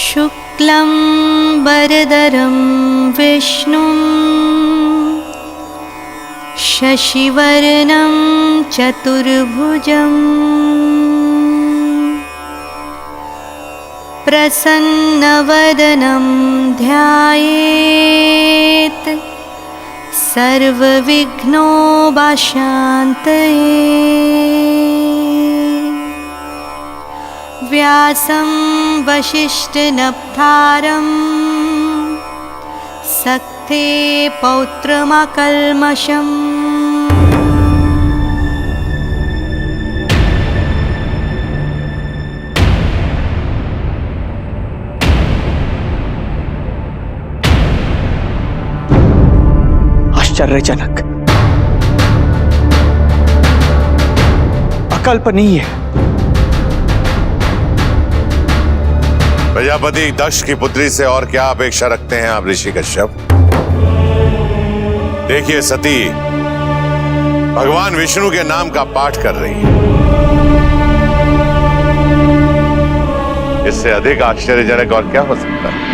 शुक्लं वरदरं विष्णुं शशिवर्णं चतुर्भुजं प्रसन्नवदनं ध्यायेत् सर्वविघ्नोपशान्तये। व्यासं वसिष्ठनप्तारं सक्ते पौत्रमकल्मषम्। आश्चर्यजनक, अकल्पनीय। प्रजापति दक्ष की पुत्री से और क्या अपेक्षा रखते हैं आप ऋषि कश्यप? देखिए सती भगवान विष्णु के नाम का पाठ कर रही है। इससे अधिक आश्चर्यजनक और क्या हो सकता है?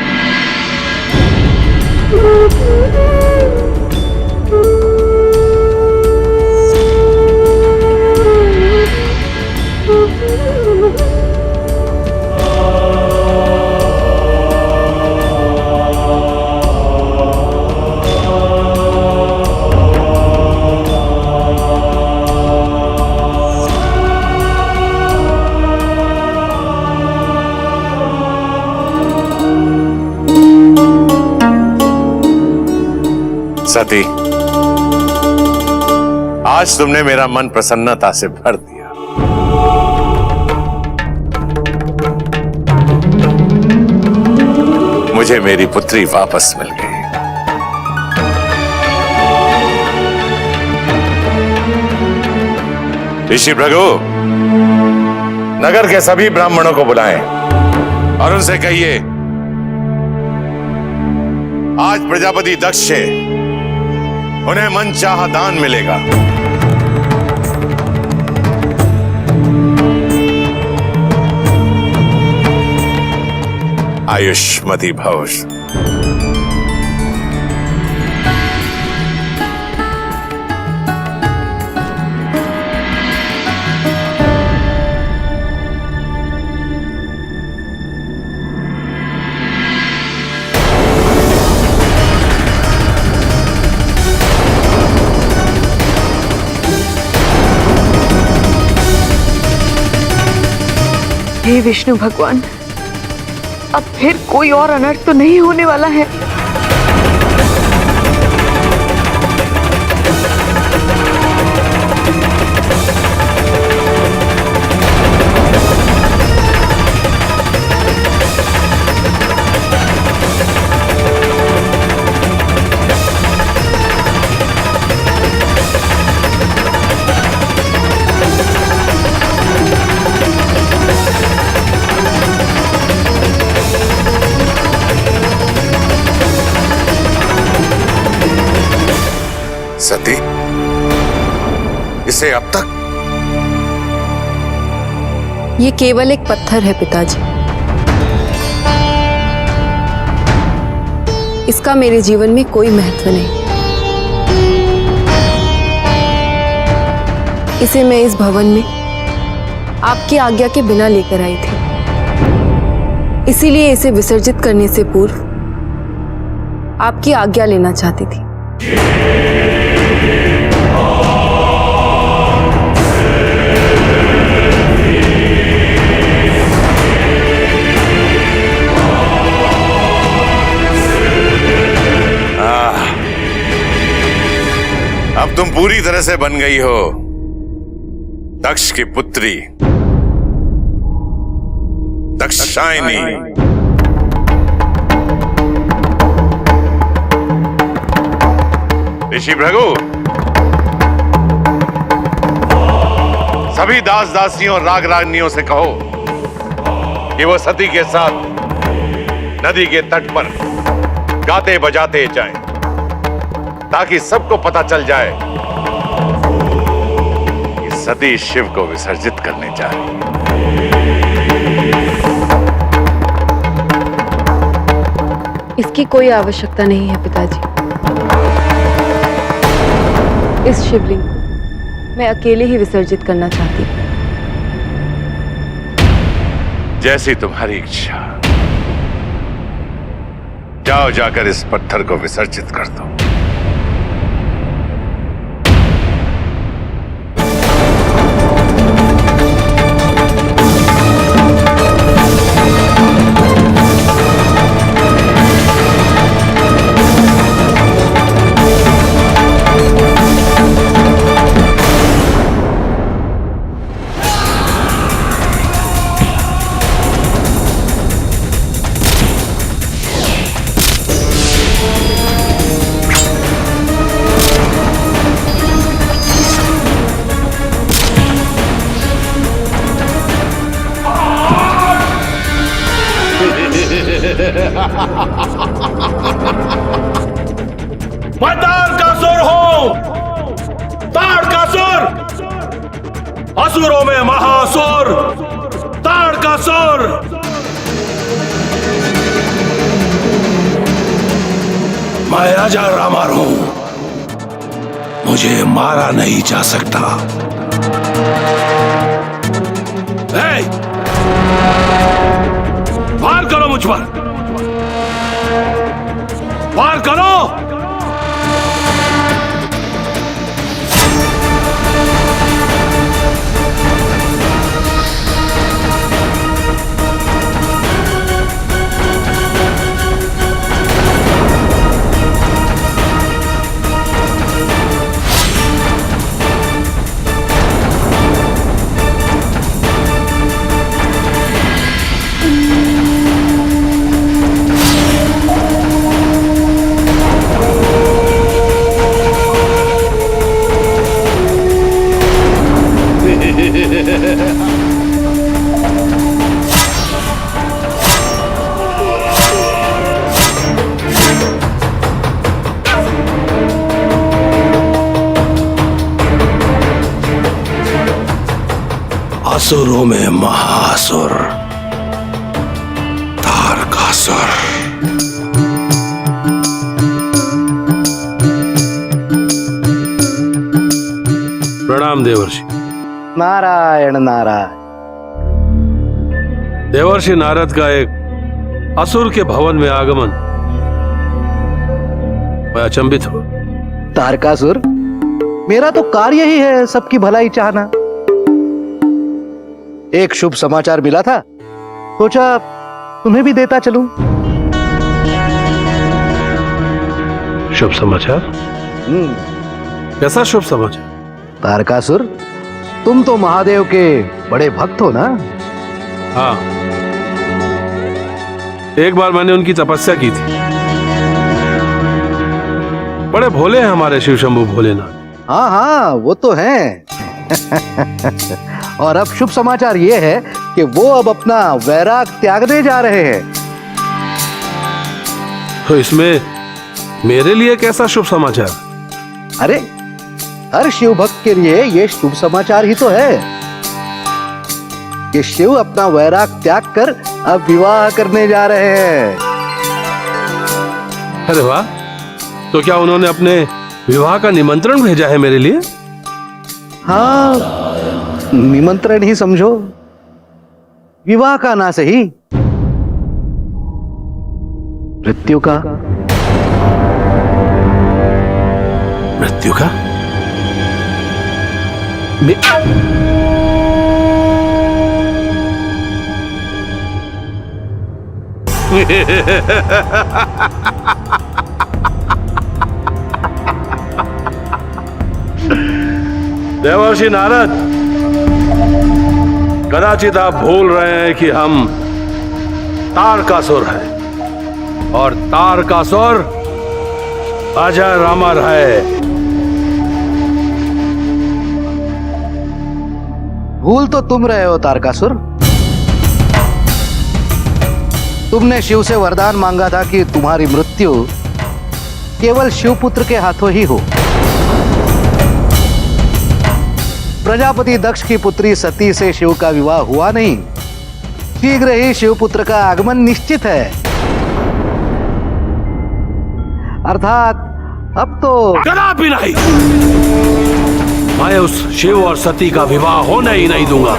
सती, आज तुमने मेरा मन प्रसन्नता से भर दिया। मुझे मेरी पुत्री वापस मिल गई। ऋषि भृगु, नगर के सभी ब्राह्मणों को बुलाएं और उनसे कहिए आज प्रजापति दक्ष से उन्हें मनचाहा दान मिलेगा। आयुष्मती भव। हे विष्णु भगवान, अब फिर कोई और अनर्थ तो नहीं होने वाला है। सती, इसे अब तक? ये केवल एक पत्थर है पिताजी। इसका मेरे जीवन में कोई महत्व नहीं। इसे मैं इस भवन में आपकी आज्ञा के बिना लेकर आई थी, इसीलिए इसे विसर्जित करने से पूर्व आपकी आज्ञा लेना चाहती थी। अब तुम पूरी तरह से बन गई हो दक्ष की पुत्री, दक्षायनी। ऋषि भृगु, सभी दास दासियों और राग रागनियों से कहो कि वो सती के साथ नदी के तट पर गाते बजाते जाएं, ताकि सबको पता चल जाए कि सती शिव को विसर्जित करने जा रही है। की कोई आवश्यकता नहीं है पिताजी। इस शिवलिंग को मैं अकेले ही विसर्जित करना चाहती हूँ। जैसी तुम्हारी इच्छा। जाओ, जाकर इस पत्थर को विसर्जित कर दो। मैं तारकासुर हूं, तारकासुर, असुरों में महासुर, तारकासुर। मैं अजर-अमर हूं, मुझे मारा नहीं जा सकता। वार करो मुझ पर, वार करो। असुरों में महासुर, तारकासुर। प्रणाम देवर्षि। नारायण नारायण। देवर्षि नारद का एक असुर के भवन में आगमन, मैं अचंभित हूं। तारकासुर, मेरा तो कार्य ही है सबकी भलाई चाहना। एक शुभ समाचार मिला था, सोचा तुम्हें भी देता चलूं। शुभ समाचार? कैसा शुभ समाचार? तारकासुर, तुम तो महादेव के बड़े भक्त हो ना? हाँ, एक बार मैंने उनकी तपस्या की थी। बड़े भोले हैं हमारे शिव शंभू भोलेनाथ। हाँ हाँ, वो तो हैं। और अब शुभ समाचार ये है कि वो अब अपना वैराग त्यागने जा रहे हैं। तो इसमें मेरे लिए कैसा शुभ समाचार? अरे, हर शिव भक्त के लिए ये शुभ समाचार ही तो है कि शिव अपना वैराग त्याग कर अब विवाह करने जा रहे हैं। अरे वाह, तो क्या उन्होंने अपने विवाह का निमंत्रण भेजा है मेरे लिए? हाँ, निमंत्रण ही समझो, विवाह का ना सही, मृत्यु का। मृत्यु का? देवर्षि नारद, कदाचित आप भूल रहे हैं कि हम तारकासुर हैं और तारकासुर अजर अमर है। भूल तो तुम रहे हो तारकासुर। तुमने शिव से वरदान मांगा था कि तुम्हारी मृत्यु केवल शिवपुत्र के हाथों ही हो। प्रजापति दक्ष की पुत्री सती से शिव का विवाह हुआ नहीं। शीघ्र ही शिवपुत्र का आगमन निश्चित है। अर्थात अब तो कदापि नहीं। मैं उस शिव और सती का विवाह होने ही नहीं दूंगा।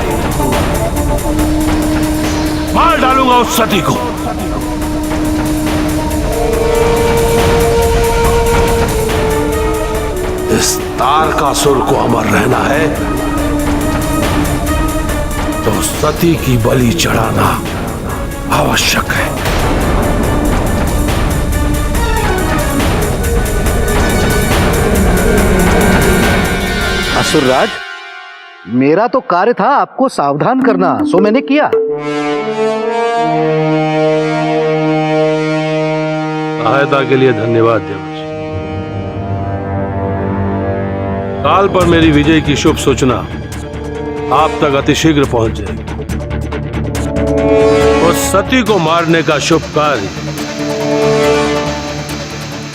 मार डालूंगा उस सती को। इस तारकासुर को अमर रहना है तो सती की बलि चढ़ाना आवश्यक है। असुरराज, मेरा तो कार्य था आपको सावधान करना, सो मैंने किया। सहायता के लिए धन्यवाद देवर्षि। काल पर मेरी विजय की शुभ सूचना आप तक अतिशीघ्र पहुंच जाएगी। उस सती को मारने का शुभ कार्य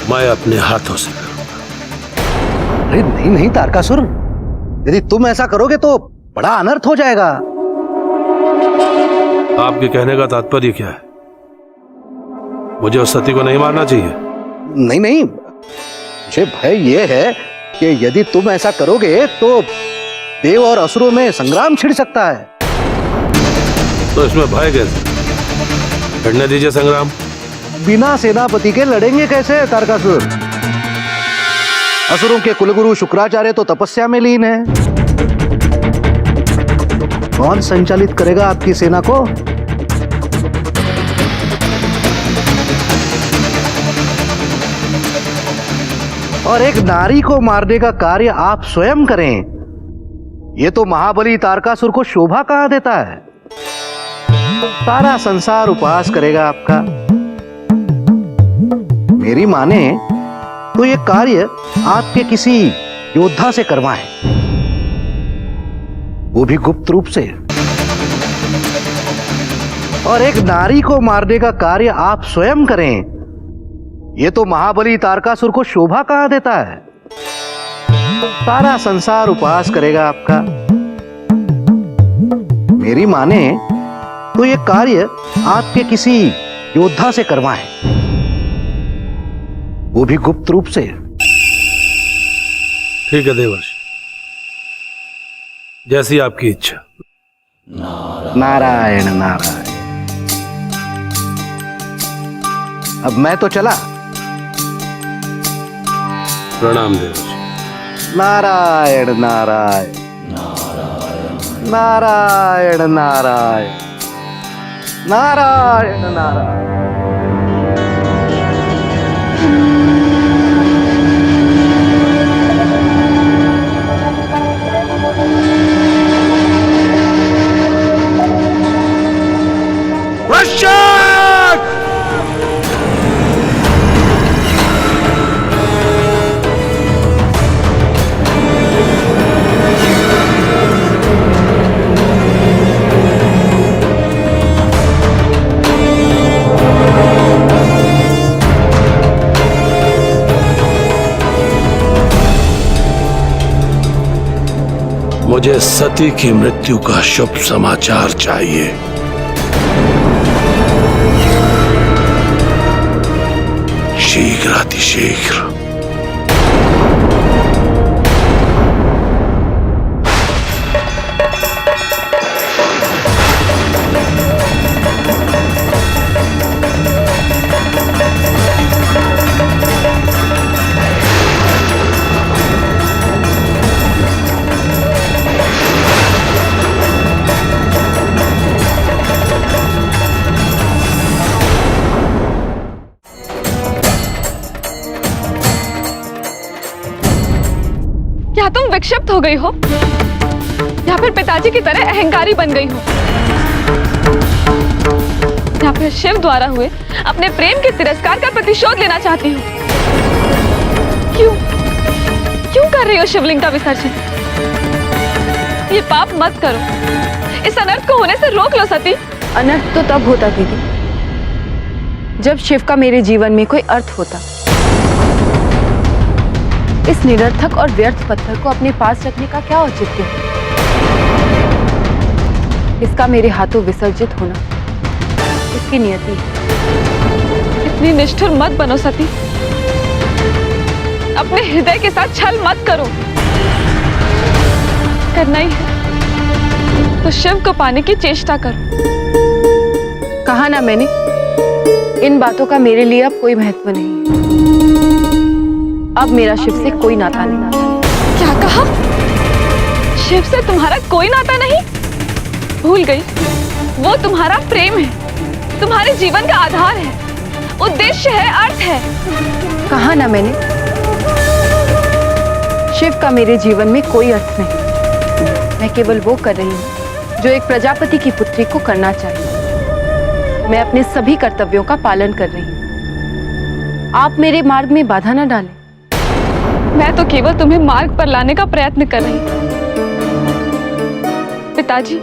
मैं अपने हाथों से करूंगा। अरे नहीं नहीं तारकासुर, यदि तुम ऐसा करोगे तो बड़ा अनर्थ हो जाएगा। आपके कहने का तात्पर्य क्या है? मुझे उस सती को नहीं मारना चाहिए? नहीं नहीं, मुझे भय ये है कि यदि तुम ऐसा करोगे तो देव और असुरों में संग्राम छिड़ सकता है। तो इसमें भय कैसे? लड़ने दीजिए संग्राम। बिना सेनापति के लड़ेंगे कैसे तारकासुर? असुरों के कुलगुरु शुक्राचार्य तो तपस्या में लीन है। कौन संचालित करेगा आपकी सेना को? और एक नारी को मारने का कार्य आप स्वयं करें, यह तो महाबली तारकासुर को शोभा कहाँ देता है। सारा संसार उपहास करेगा आपका। मेरी माने तो ये कार्य आपके किसी योद्धा से करवाएं, वो भी गुप्त रूप से। और एक नारी को मारने का कार्य आप स्वयं करें, ये तो महाबली तारकासुर को शोभा कहाँ देता है। सारा संसार उपहास करेगा आपका। मेरी माने तो ये कार्य आपके किसी योद्धा से करवाएं, वो भी गुप्त रूप से। ठीक है देवर्षि, जैसी आपकी इच्छा। नारायण नारायण। अब मैं तो चला। प्रणाम देवर्षि। नारायण नारायण नारायण नारायण नारायण नारायण। मुझे सती की मृत्यु का शुभ समाचार चाहिए। शीघ्रातिशीघ्र। क्या तुम विक्षिप्त हो गई हो या फिर पिताजी की तरह अहंकारी बन गई हो, या फिर शिव द्वारा हुए अपने प्रेम के तिरस्कार का प्रतिशोध लेना चाहती हो? क्यों क्यों कर रही हो शिवलिंग का विसर्जन? ये पाप मत करो, इस अनर्थ को होने से रोक लो सती। अनर्थ तो तब होता दीदी जब शिव का मेरे जीवन में कोई अर्थ होता। इस निरर्थक और व्यर्थ पत्थर को अपने पास रखने का क्या औचित्य है? इसका मेरे हाथों विसर्जित होना इसकी नियति है। इतनी निष्ठुर मत बनो सती। अपने हृदय के साथ छल मत करो। करना ही है तो शिव को पाने की चेष्टा करो। कहा ना मैंने, इन बातों का मेरे लिए अब कोई महत्व नहीं। अब मेरा शिव से कोई नाता नहीं। क्या कहा? शिव से तुम्हारा कोई नाता नहीं? भूल गई, वो तुम्हारा प्रेम है, तुम्हारे जीवन का आधार है, उद्देश्य है, अर्थ है। कहा ना मैंने, शिव का मेरे जीवन में कोई अर्थ नहीं। मैं केवल वो कर रही हूँ जो एक प्रजापति की पुत्री को करना चाहिए। मैं अपने सभी कर्तव्यों का पालन कर रही हूँ। आप मेरे मार्ग में बाधा न डालें। मैं तो केवल तुम्हें मार्ग पर लाने का प्रयत्न कर रही हूँ। पिताजी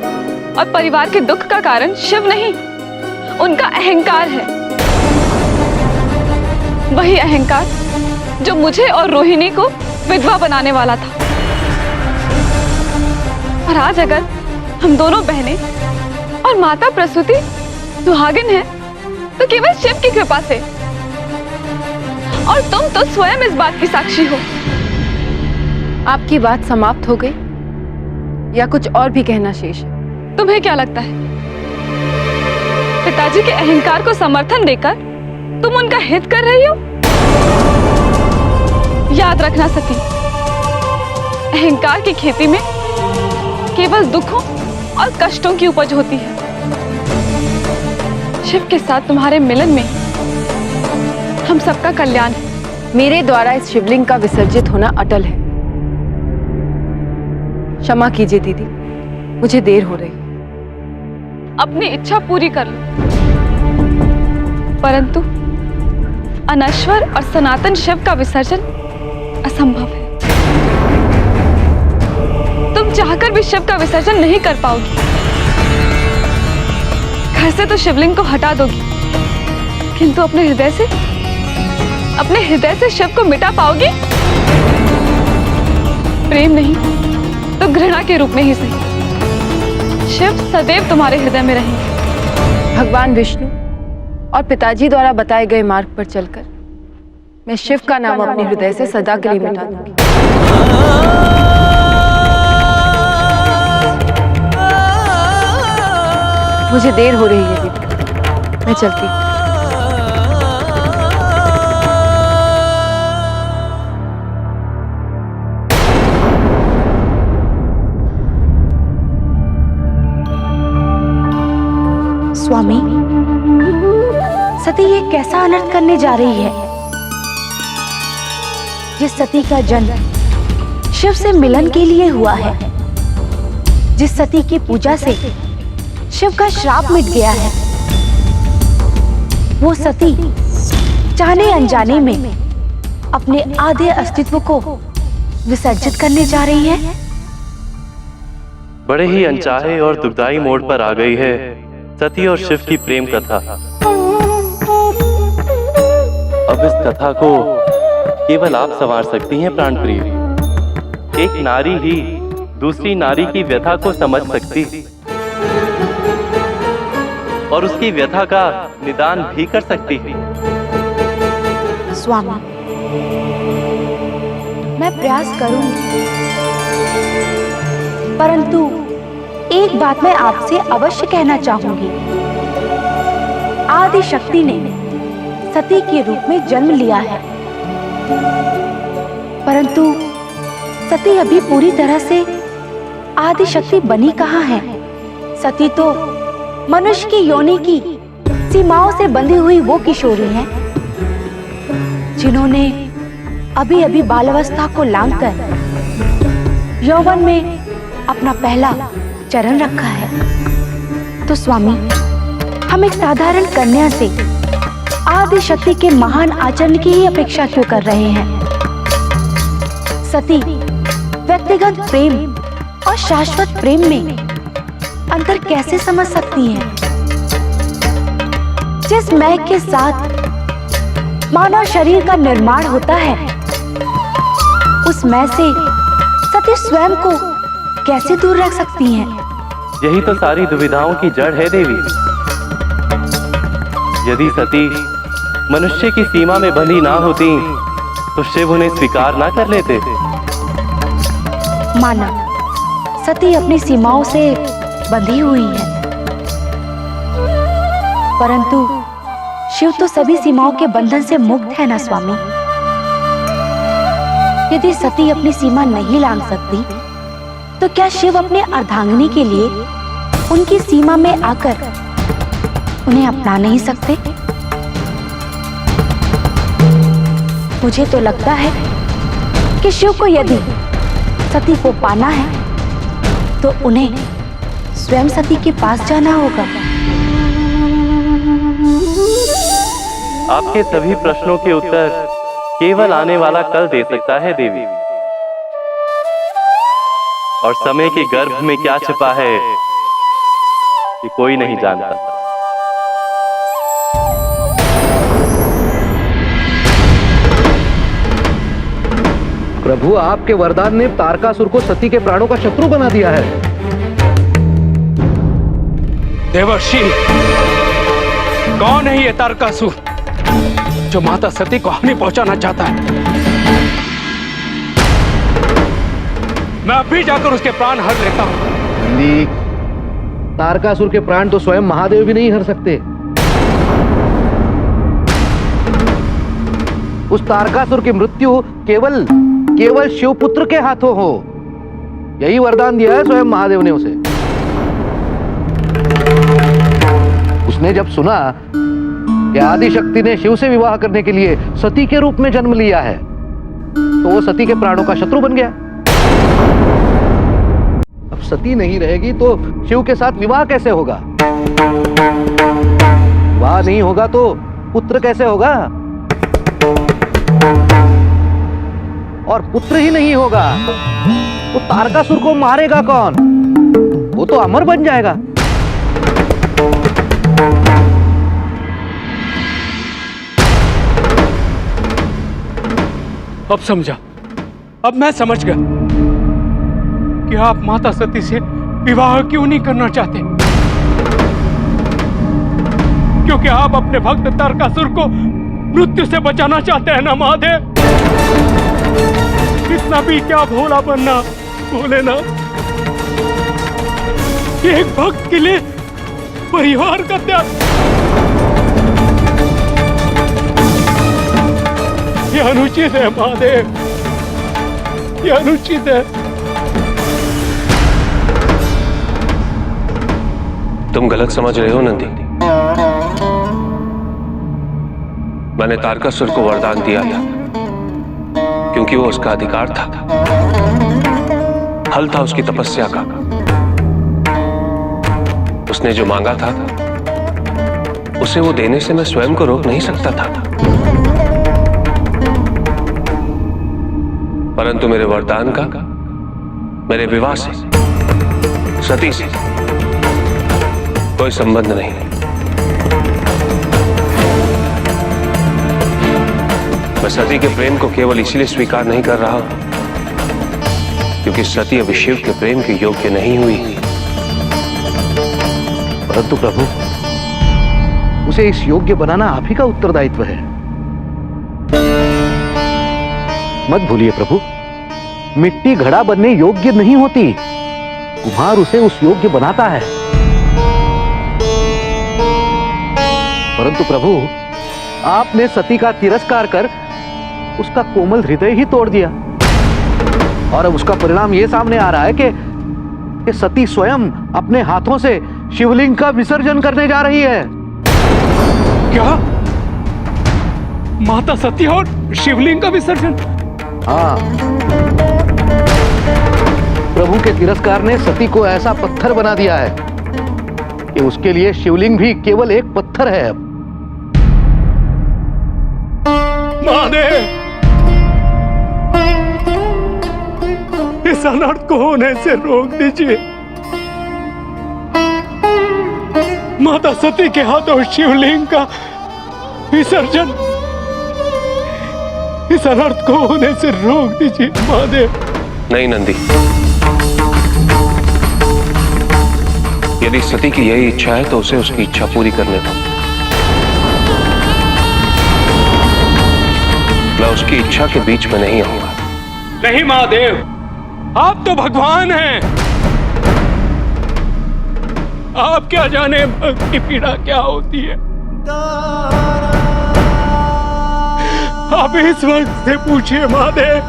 और परिवार के दुख का कारण शिव नहीं, उनका अहंकार है। वही अहंकार जो मुझे और रोहिणी को विधवा बनाने वाला था। और आज अगर हम दोनों बहनें और माता प्रसूति सुहागिन है तो केवल शिव की कृपा से। और तुम तो स्वयं इस बात की साक्षी हो। आपकी बात समाप्त हो गई या कुछ और भी कहना शेष है? तुम्हें क्या लगता है पिताजी के अहंकार को समर्थन देकर तुम उनका हित कर रही हो? याद रखना सती, अहंकार की खेती में केवल दुखों और कष्टों की उपज होती है। शिव के साथ तुम्हारे मिलन में हम सबका कल्याण है। मेरे द्वारा इस शिवलिंग का विसर्जित होना अटल है। क्षमा कीजिए दीदी, मुझे देर हो रही है। अपनी इच्छा पूरी कर लो, परंतु अनश्वर और सनातन शिव का विसर्जन असंभव है। तुम चाहकर भी शिव का विसर्जन नहीं कर पाओगी। घर से तो शिवलिंग को हटा दोगी, किंतु अपने हृदय से शिव को मिटा पाओगी? प्रेम नहीं तो घृणा के रूप में ही सही, शिव सदैव तुम्हारे हृदय में रहेंगे। भगवान विष्णु और पिताजी द्वारा बताए गए मार्ग पर चलकर मैं शिव का नाम अपने हृदय से सदा के लिए मिटा दूंगी। मुझे देर हो रही है दीदी, मैं चलती हूँ। स्वामी, सती ये कैसा अनर्थ करने जा रही है? जिस सती का जन्म शिव से मिलन के लिए हुआ है, जिस सती की पूजा से शिव का श्राप मिट गया है, वो सती जाने अनजाने में अपने आधे अस्तित्व को विसर्जित करने जा रही है। बड़े ही अनचाहे और दुखदाई मोड़ पर आ गई है सती और शिव की प्रेम कथा। अब इस कथा को केवल आप संवार सकती हैं प्राणप्रिय। एक नारी ही दूसरी नारी की व्यथा को समझ सकती और उसकी व्यथा का निदान भी कर सकती है। स्वामी, मैं प्रयास करूंगी, परंतु एक बात मैं आपसे अवश्य कहना चाहूंगी। आदि शक्ति ने सती के रूप में जन्म लिया है, परंतु सती अभी पूरी तरह से आदि शक्ति बनी कहाँ है। सती तो मनुष्य की योनि की सीमाओं से बंधी हुई वो किशोरी हैं जिन्होंने अभी अभी बालावस्था को लांघकर यौवन में अपना पहला चरण रखा है। तो स्वामी, हम एक साधारण कन्या से आदि शक्ति के महान आचरण की ही अपेक्षा क्यों कर रहे हैं? सती व्यक्तिगत प्रेम और शाश्वत प्रेम में अंतर कैसे समझ सकती हैं? जिस मय के साथ मानव शरीर का निर्माण होता है, उस मय से सती स्वयं को कैसे दूर रख सकती हैं? यही तो सारी दुविधाओं की जड़ है देवी। यदि सती मनुष्य की सीमा में बंधी ना होती तो शिव उन्हें स्वीकार ना कर लेते। माना सती अपनी सीमाओं से बंधी हुई है, परंतु शिव तो सभी सीमाओं के बंधन से मुक्त है ना स्वामी। यदि सती अपनी सीमा नहीं लांघ सकती, तो क्या शिव अपने अर्धांगिनी के लिए उनकी सीमा में आकर उन्हें अपना नहीं सकते? मुझे तो लगता है कि शिव को यदि सती को पाना है, तो उन्हें स्वयं सती के पास जाना होगा। आपके सभी प्रश्नों के उत्तर केवल आने वाला कल दे सकता है देवी, और समय के गर्भ में क्या छिपा है ये कोई नहीं जानता। प्रभु, आपके वरदान ने तारकासुर को सती के प्राणों का शत्रु बना दिया है। देवर्षि, कौन है ये तारकासुर जो माता सती को हानि पहुंचाना चाहता है? मैं अभी जाकर उसके प्राण हर लेता हूं। नंदी, तारकासुर के प्राण तो स्वयं महादेव भी नहीं हर सकते। उस तारकासुर की मृत्यु केवल शिवपुत्र के हाथों हो, यही वरदान दिया है स्वयं महादेव ने उसे। उसने जब सुना कि आदिशक्ति ने शिव से विवाह करने के लिए सती के रूप में जन्म लिया है, तो वो सती के प्राणों का शत्रु बन गया। अब सती नहीं रहेगी तो शिव के साथ विवाह कैसे होगा? विवाह नहीं होगा तो पुत्र कैसे होगा? और पुत्र ही नहीं होगा तो तारकासुर को मारेगा कौन? वो तो अमर बन जाएगा। अब समझा, अब मैं समझ गया कि आप माता सती से विवाह क्यों नहीं करना चाहते। क्योंकि आप अपने भक्त तारकासुर को मृत्यु से बचाना चाहते हैं ना महादेव। इतना भी क्या भोला बनना, बोले ना, एक भक्त के लिए परिवार का त्याग, ये अनुचित है महादेव, ये अनुचित है। तुम गलत समझ रहे हो नंदी। मैंने तारकासुर को वरदान दिया था क्योंकि वो उसका अधिकार था, हल था उसकी तपस्या का। उसने जो मांगा था उसे वो देने से मैं स्वयं को रोक नहीं सकता था, परंतु मेरे वरदान का मेरे विवाह से, सती से कोई संबंध नहीं। मैं सती के प्रेम को केवल इसीलिए स्वीकार नहीं कर रहा क्योंकि सती अभी शिव के प्रेम के योग्य नहीं हुई। परंतु प्रभु, उसे इस योग्य बनाना आप ही का उत्तरदायित्व है। मत भूलिए प्रभु, मिट्टी घड़ा बनने योग्य नहीं होती, कुम्हार उसे उस योग्य बनाता है। परंतु प्रभु, आपने सती का तिरस्कार कर उसका कोमल हृदय ही तोड़ दिया, और अब उसका परिणाम यह सामने आ रहा है कि सती स्वयं अपने हाथों से शिवलिंग का विसर्जन करने जा रही है। क्या? माता सती और शिवलिंग का विसर्जन? हाँ, प्रभु के तिरस्कार ने सती को ऐसा पत्थर बना दिया है कि उसके लिए शिवलिंग भी केवल एक पत्थर है। महादेव, इस अनर्थ को होने से रोक दीजिए। माता सती के हाथों शिवलिंग का विसर्जन, इस अनर्थ को होने से रोक दीजिए महादेव। नहीं नंदी, यदि सती की यही इच्छा है तो उसे उसकी इच्छा पूरी करने दो। मैं मैं उसकी इच्छा के बीच में नहीं आऊंगा। नहीं महादेव, आप तो भगवान हैं। आप क्या जाने भक्त की पीड़ा क्या होती है। आप इस वक्त से पूछिए महादेव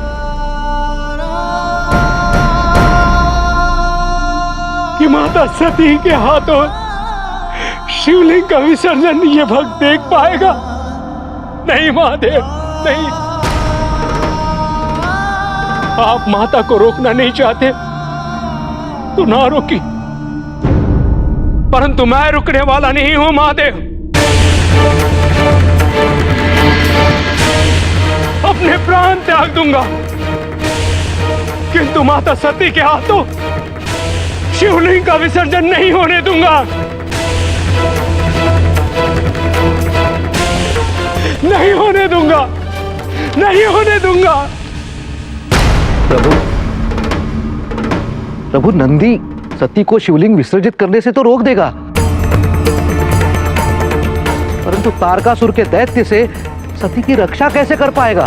कि माता सती के हाथों शिवलिंग का विसर्जन ये भक्त देख पाएगा। नहीं महादेव, नहीं। आप माता को रोकना नहीं चाहते तो ना रोकी, परंतु मैं रुकने वाला नहीं हूं महादेव। अपने प्राण त्याग दूंगा, किंतु माता सती के हाथों शिवलिंग का विसर्जन नहीं होने दूंगा। नहीं होने दूंगा, नहीं होने दूंगा। प्रभु, प्रभु नंदी सती को शिवलिंग विसर्जित करने से तो रोक देगा, परंतु तारकासुर के दैत्य से सती की रक्षा कैसे कर पाएगा?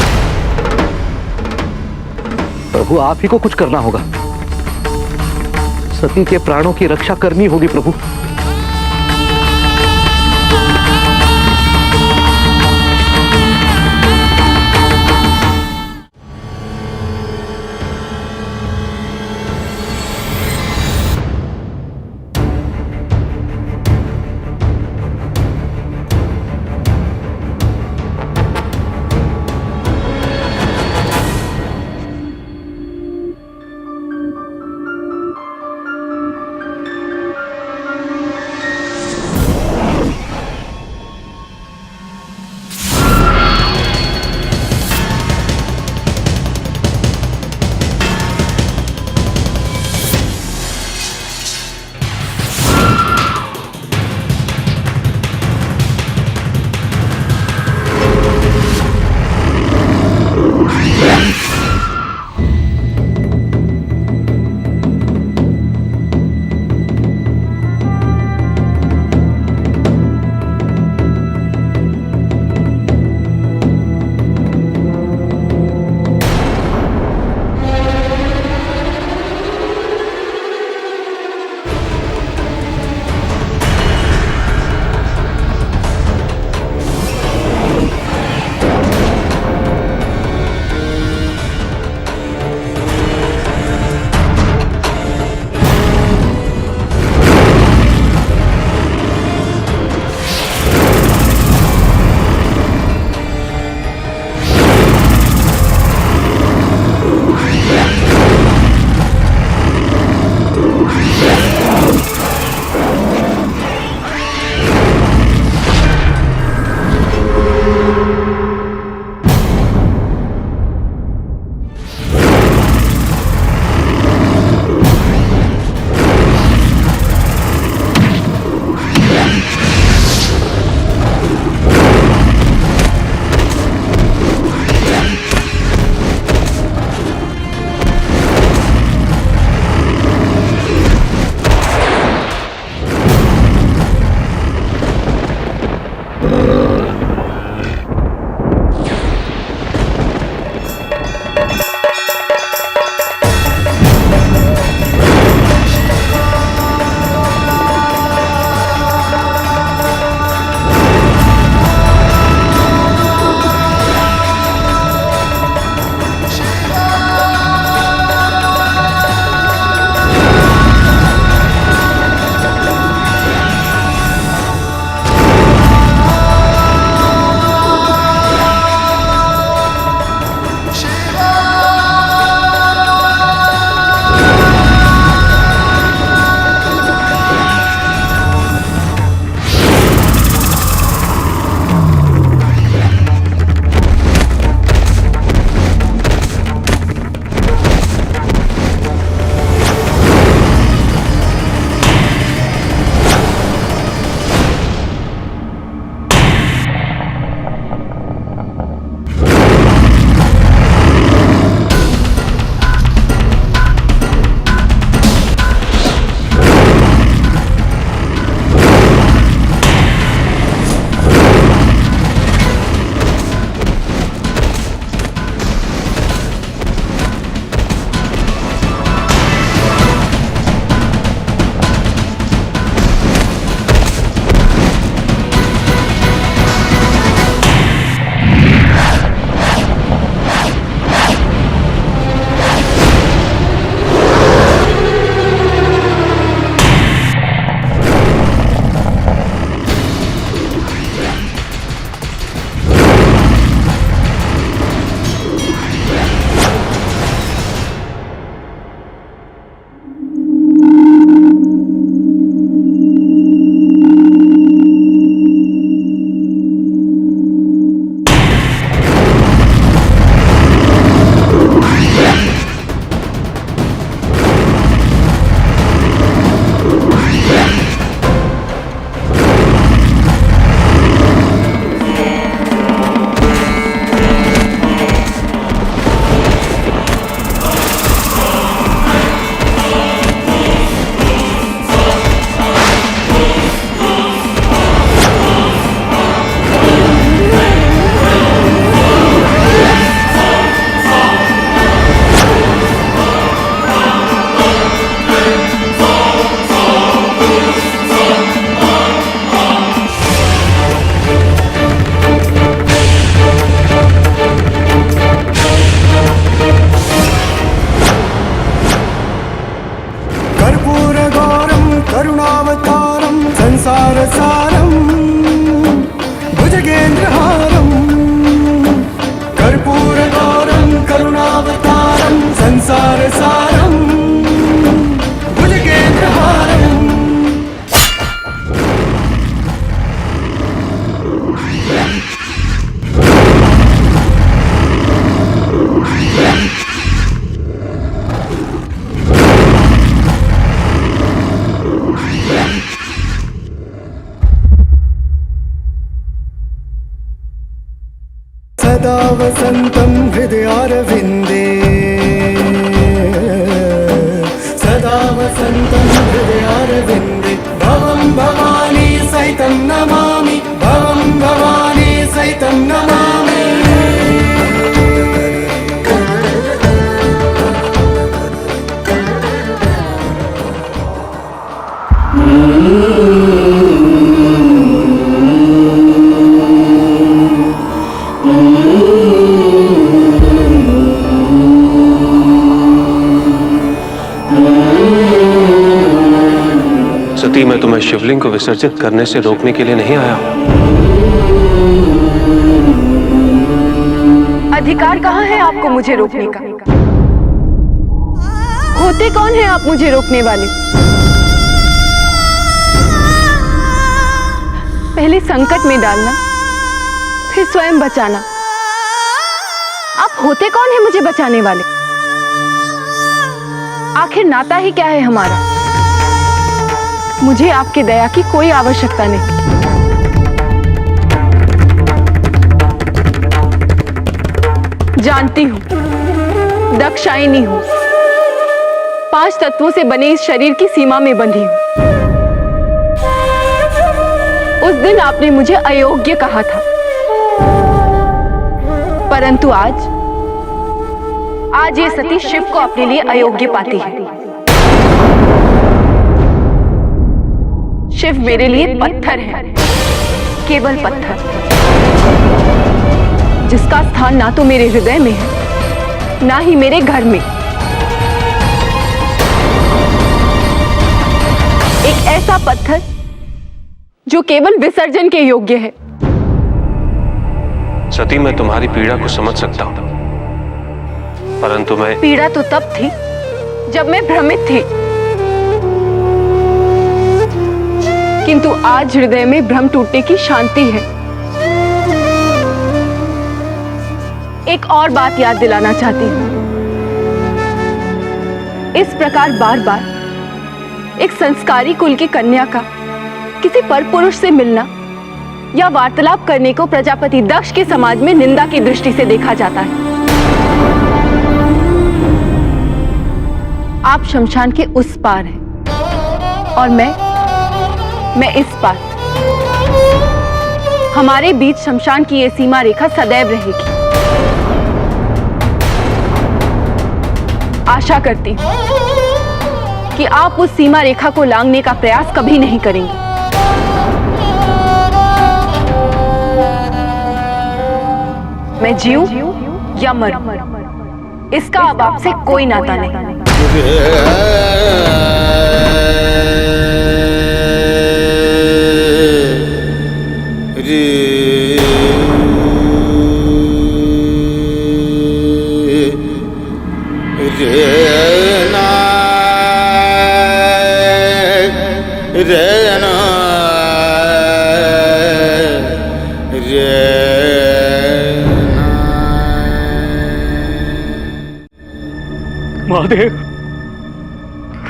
प्रभु आप ही को कुछ करना होगा। सती के प्राणों की रक्षा करनी होगी प्रभु। संसारसारं भुजगेन्द्रहारं कर्पूरगौरं करुणावतारं संसारसारं भुजगेन्द्रहारम् सदा वसन्तं हृदयारविन्दे सदा वसन्तं हृदयारविन्दे भवं भवानी सहितं नमामि भवं भवानी सहितं नमामि सती, मैं तुम्हें शिवलिंग को विसर्जित करने से रोकने के लिए नहीं आया हूं। अधिकार कहाँ है आपको मुझे रोकने का? होते कौन है आप मुझे रोकने वाले? पहले संकट में डालना, फिर स्वयं बचाना। आप होते कौन है मुझे बचाने वाले? आखिर नाता ही क्या है हमारा? मुझे आपके दया की कोई आवश्यकता नहीं। जानती हूं, दक्षायनी हूं, 5 तत्वों से बने इस शरीर की सीमा में बंधी हूं। उस दिन आपने मुझे अयोग्य कहा था, परंतु आज ये सती शिव को अपने लिए अयोग्य पाती है। शिव मेरे लिए पत्थर है, केवल पत्थर, जिसका स्थान ना तो मेरे हृदय में है, ना ही मेरे घर में। एक ऐसा पत्थर जो केवल विसर्जन के योग्य है। सती, मैं तुम्हारी पीड़ा को समझ सकता हूं, परंतु मैं... पीड़ा तो तब थी जब मैं भ्रमित थी, किंतु आज हृदय में भ्रम टूटने की शांति है। एक और बात याद दिलाना चाहती हूं। इस प्रकार बार बार एक संस्कारी कुल की कन्या का किसी परपुरुष से मिलना या वार्तालाप करने को प्रजापति दक्ष के समाज में निंदा की दृष्टि से देखा जाता है। आप शमशान के उस पार हैं और मैं इस पार। हमारे बीच शमशान की यह सीमा रेखा सदैव रहेगी। आशा करती हूं कि आप उस सीमा रेखा को लांघने का प्रयास कभी नहीं करेंगे। मैं जीऊं या मरूं, इसका अब आपसे कोई नाता नहीं। महादेव,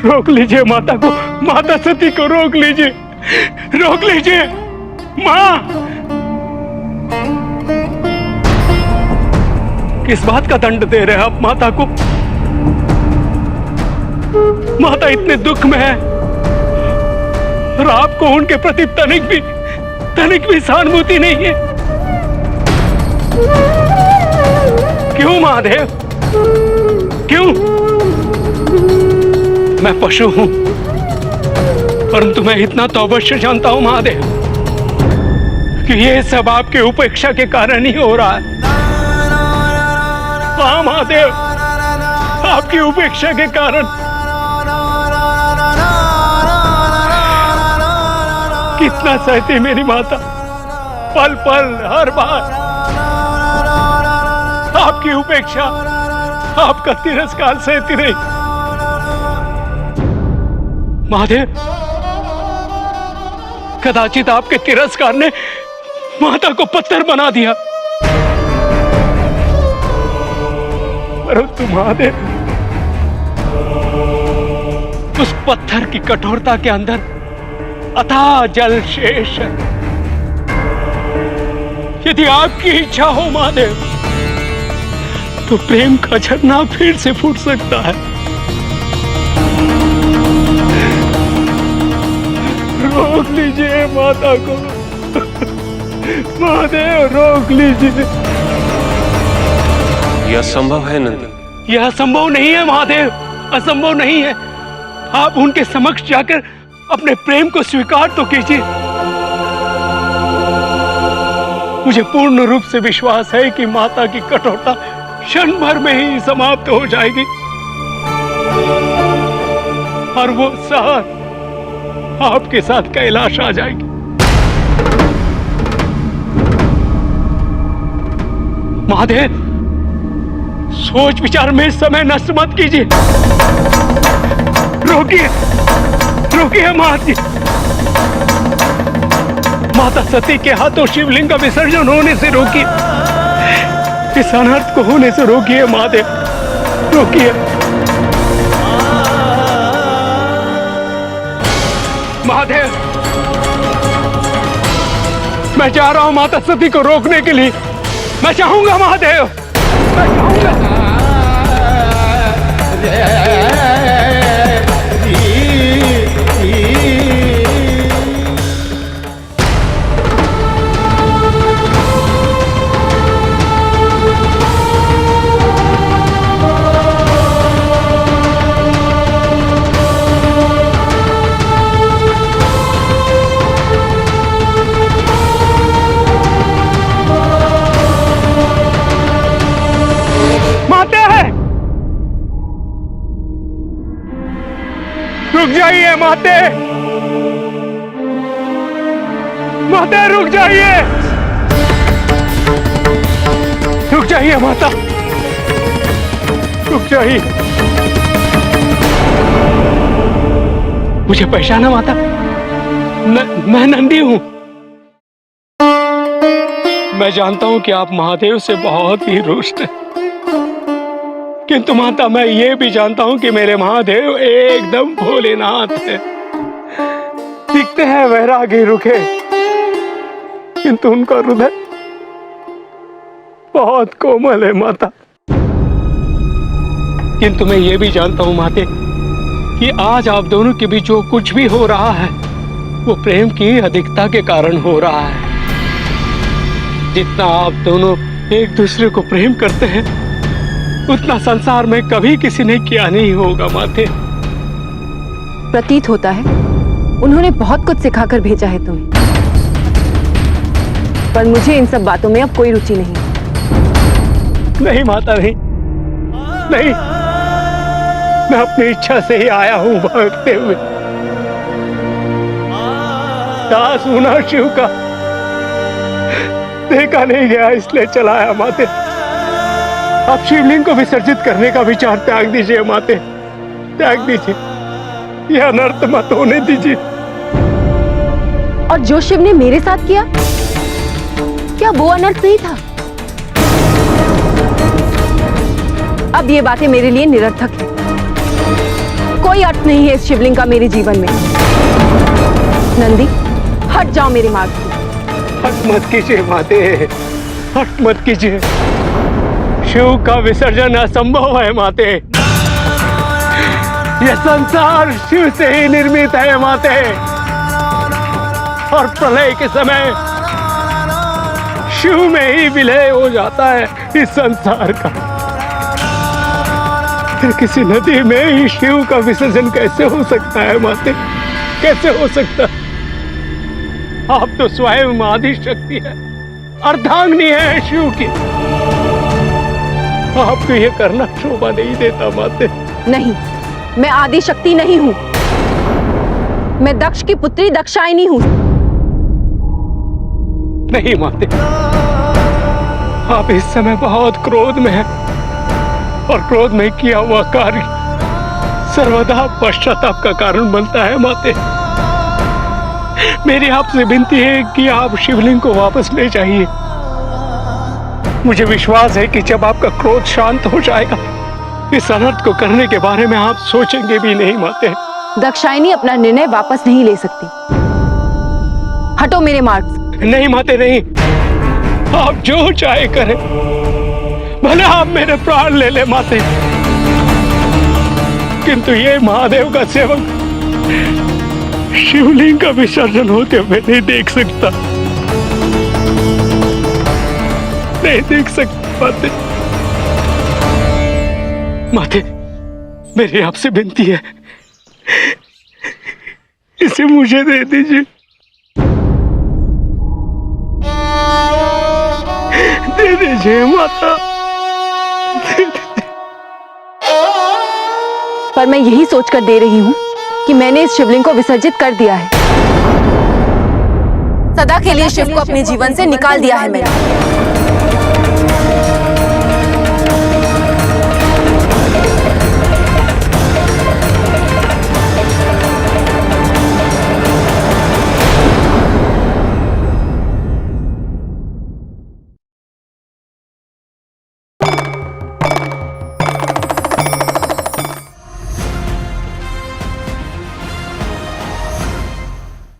रोक लीजिए माता को, माता सती को रोक लीजिए, रोक लीजिए माँ। किस बात का दंड दे रहे हैं आप माता को? माता इतने दुख में है और आपको उनके प्रति तनिक भी सहानुभूति नहीं है। क्यों महादेव, क्यों? मैं पशु हूं, परंतु मैं इतना तो अवश्य जानता हूं महादेव कि ये सब आपके उपेक्षा के कारण ही हो रहा है। हाँ महादेव, आपकी उपेक्षा के कारण कितना सहती मेरी माता, पल पल हर बार आपकी उपेक्षा, आपका तिरस्कार सहती रही। महादेव, कदाचित आपके तिरस्कार ने माता को पत्थर बना दिया, परंतु महादेव, उस पत्थर की कठोरता के अंदर अथाह जल शेष है। यदि आपकी इच्छा हो महादेव, तो प्रेम का झरना फिर से फूट सकता है। रोक लीजिए माता को महादेव, रोक लीजिए। यह असंभव है नंदी। यह असंभव नहीं है महादेव, असंभव नहीं है। आप उनके समक्ष जाकर अपने प्रेम को स्वीकार तो कीजिए। मुझे पूर्ण रूप से विश्वास है कि माता की कठोरता क्षण भर में ही समाप्त हो जाएगी और वो साथ आपके साथ कैलाश आ जाएगी। महादेव, सोच विचार में समय नष्ट मत कीजिए। रोकिए, रोकिए माता। माता सती के हाथों शिवलिंग का विसर्जन होने से रोकिए, इस अनर्थ को होने से रोकिए महादेव, रोकिए। महादेव, मैं जा रहा हूं माता सती को रोकने के लिए। मैं चाहूंगा महादेव, मैं चाहूंगा। रुक जाइए माते, माते रुक जाइए, रुक जाइए माता, रुक जाइए। मुझे पहचाना माता, मैं नंदी हूं। मैं जानता हूं कि आप महादेव से बहुत ही रुष्ट हैं, किंतु माता मैं ये भी जानता हूं कि मेरे महादेव एकदम भोलेनाथ है। दिखते हैं वैरागी रुखे, किंतु उनका हृदय बहुत कोमल है माता। किंतु मैं ये भी जानता हूं माते कि आज आप दोनों के बीच जो कुछ भी हो रहा है वो प्रेम की अधिकता के कारण हो रहा है। जितना आप दोनों एक दूसरे को प्रेम करते हैं उतना संसार में कभी किसी ने किया नहीं होगा माते। प्रतीत होता है उन्होंने बहुत कुछ सिखाकर भेजा है तुम्हें, पर मुझे इन सब बातों में अब कोई रुचि नहीं। नहीं माता, नहीं नहीं, मैं अपनी इच्छा से ही आया हूं भागते हुए। दास हूं शिव का, देखा नहीं गया इसलिए चलाया माते। आप शिवलिंग को विसर्जित करने का विचार त्याग दीजिए माते, त्याग दीजिए, यह अनर्थ मत होने दीजिए। और जो शिव ने मेरे साथ किया, क्या वो अनर्थ नहीं था? अब ये बातें मेरे लिए निरर्थक है। कोई अर्थ नहीं है इस शिवलिंग का मेरे जीवन में। नंदी, हट जाओ मेरे मार्ग से। हट मत कीजिए माते, हट मत कीजिए। शिव का विसर्जन असंभव है माते। यह संसार शिव से ही निर्मित है माते, और प्रलय के समय शिव में ही विलय हो जाता है इस संसार का। फिर किसी नदी में ही शिव का विसर्जन कैसे हो सकता है माते, कैसे हो सकता? आप तो स्वयं आदि शक्ति है, अर्धांगिनी है शिव की। आपको ये करना शोभा नहीं देता माते। नहीं, मैं आदि शक्ति नहीं हूं। मैं दक्ष की पुत्री दक्षायनी हूं। नहीं माते, आप इस समय बहुत क्रोध में हैं और क्रोध में किया हुआ कार्य सर्वदा पश्चाताप का कारण बनता है माते। मेरी आपसे विनती है कि आप शिवलिंग को वापस ले जाइए। मुझे विश्वास है कि जब आपका क्रोध शांत हो जाएगा, इस अनर्थ को करने के बारे में आप सोचेंगे भी नहीं माते। दाक्षायणी अपना निर्णय वापस नहीं ले सकती। हटो मेरे मार्ग से। नहीं माते नहीं, आप जो चाहे करें, भले आप मेरे प्राण ले ले माते, किंतु ये महादेव का सेवक शिवलिंग का विसर्जन होते हुए नहीं देख सकता, नहीं देख सकता माते। माते, मेरी आपसे विनती है, इसे मुझे दे दीजिए, दे दीजिए माता, दे दीजिए। पर मैं यही सोचकर दे रही हूँ कि मैंने इस शिवलिंग को विसर्जित कर दिया है। सदा के लिए शिव को अपने जीवन से निकाल दिया है मैंने।